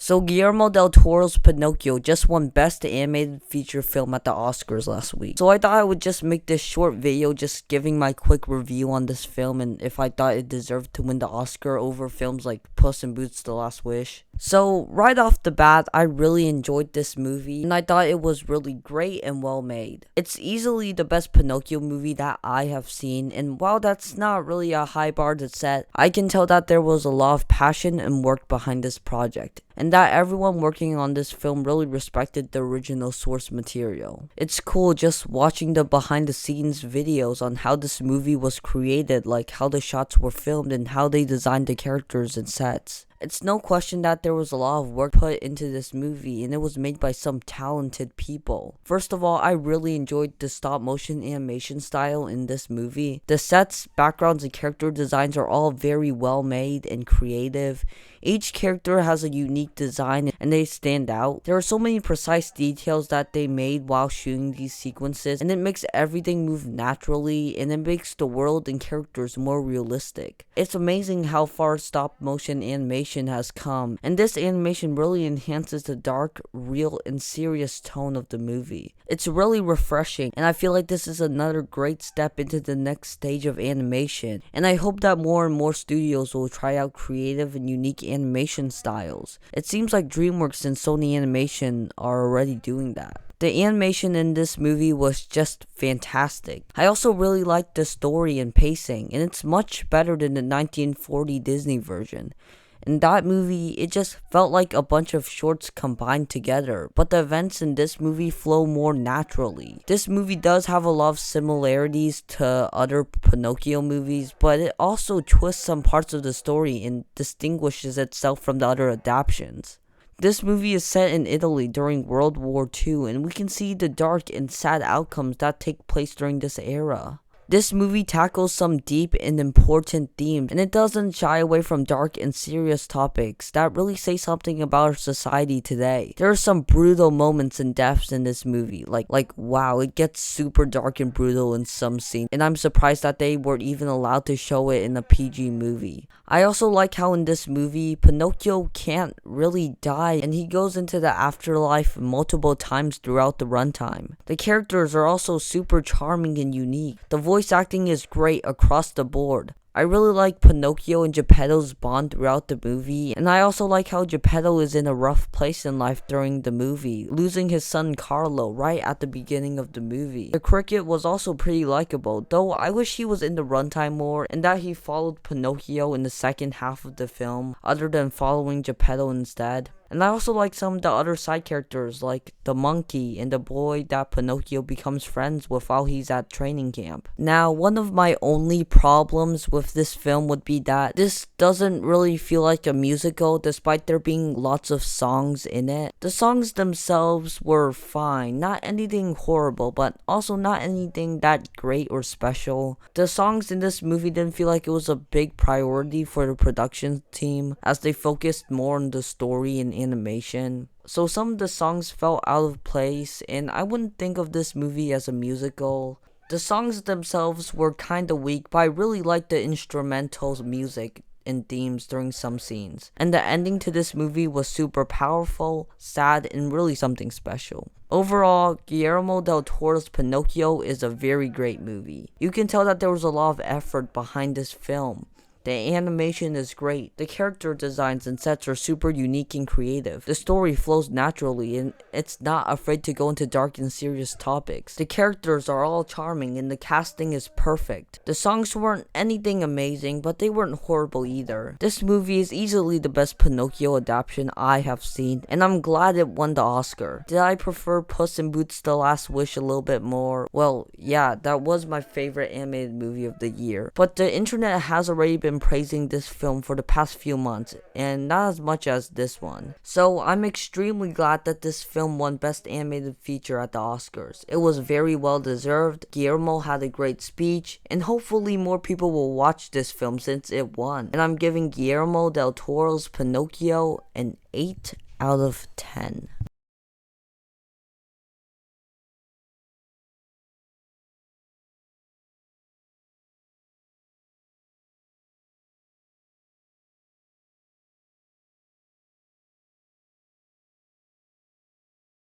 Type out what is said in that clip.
So Guillermo del Toro's Pinocchio just won Best Animated Feature Film at the Oscars last week. So I thought I would just make this short video just giving my quick review on this film and if I thought it deserved to win the Oscar over films like Puss in Boots: The Last Wish. So right off the bat, I really enjoyed this movie and I thought it was really great and well made. It's easily the best Pinocchio movie that I have seen, and while that's not really a high bar to set, I can tell that there was a lot of passion and work behind this project, and that everyone working on this film really respected the original source material. It's cool just watching the behind the scenes videos on how this movie was created, like how the shots were filmed and how they designed the characters and sets. It's no question that there was a lot of work put into this movie and it was made by some talented people. First of all, I really enjoyed the stop motion animation style in this movie. The sets, backgrounds, and character designs are all very well made and creative. Each character has a unique design and they stand out. There are so many precise details that they made while shooting these sequences, and it makes everything move naturally and it makes the world and characters more realistic. It's amazing how far stop motion animation has come, and this animation really enhances the dark, real, and serious tone of the movie. It's really refreshing, and I feel like this is another great step into the next stage of animation, and I hope that more and more studios will try out creative and unique animation styles. It seems like DreamWorks and Sony Animation are already doing that. The animation in this movie was just fantastic. I also really liked the story and pacing, and it's much better than the 1940 Disney version. In that movie, it just felt like a bunch of shorts combined together, but the events in this movie flow more naturally. This movie does have a lot of similarities to other Pinocchio movies, but it also twists some parts of the story and distinguishes itself from the other adaptations. This movie is set in Italy during World War II, and we can see the dark and sad outcomes that take place during this era. This movie tackles some deep and important themes, and it doesn't shy away from dark and serious topics that really say something about our society today. There are some brutal moments and deaths in this movie, like wow, it gets super dark and brutal in some scenes, and I'm surprised that they were even allowed to show it in a PG movie. I also like how in this movie, Pinocchio can't really die, and he goes into the afterlife multiple times throughout the runtime. The characters are also super charming and unique. The voice acting is great across the board. I really like Pinocchio and Geppetto's bond throughout the movie, and I also like how Geppetto is in a rough place in life during the movie, losing his son Carlo right at the beginning of the movie. The cricket was also pretty likable, though I wish he was in the runtime more and that he followed Pinocchio in the second half of the film, other than following Geppetto instead. And I also like some of the other side characters, like the monkey and the boy that Pinocchio becomes friends with while he's at training camp. Now, one of my only problems with this film would be that this doesn't really feel like a musical despite there being lots of songs in it. The songs themselves were fine, not anything horrible, but also not anything that great or special. The songs in this movie didn't feel like it was a big priority for the production team, as they focused more on the story and animation. So some of the songs felt out of place, and I wouldn't think of this movie as a musical. The songs themselves were kinda weak, but I really liked the instrumental music and themes during some scenes. And the ending to this movie was super powerful, sad, and really something special. Overall, Guillermo del Toro's Pinocchio is a very great movie. You can tell that there was a lot of effort behind this film. The animation is great, the character designs and sets are super unique and creative, the story flows naturally and it's not afraid to go into dark and serious topics. The characters are all charming and the casting is perfect. The songs weren't anything amazing, but they weren't horrible either. This movie is easily the best Pinocchio adaptation I have seen, and I'm glad it won the Oscar. Did I prefer Puss in Boots: The Last Wish a little bit more? Well, yeah, that was my favorite animated movie of the year, but the internet has already been praising this film for the past few months, and not as much as this one. So I'm extremely glad that this film won Best Animated Feature at the Oscars. It was very well deserved. Guillermo had a great speech, and hopefully more people will watch this film since it won. And I'm giving Guillermo del Toro's Pinocchio an 8 out of 10.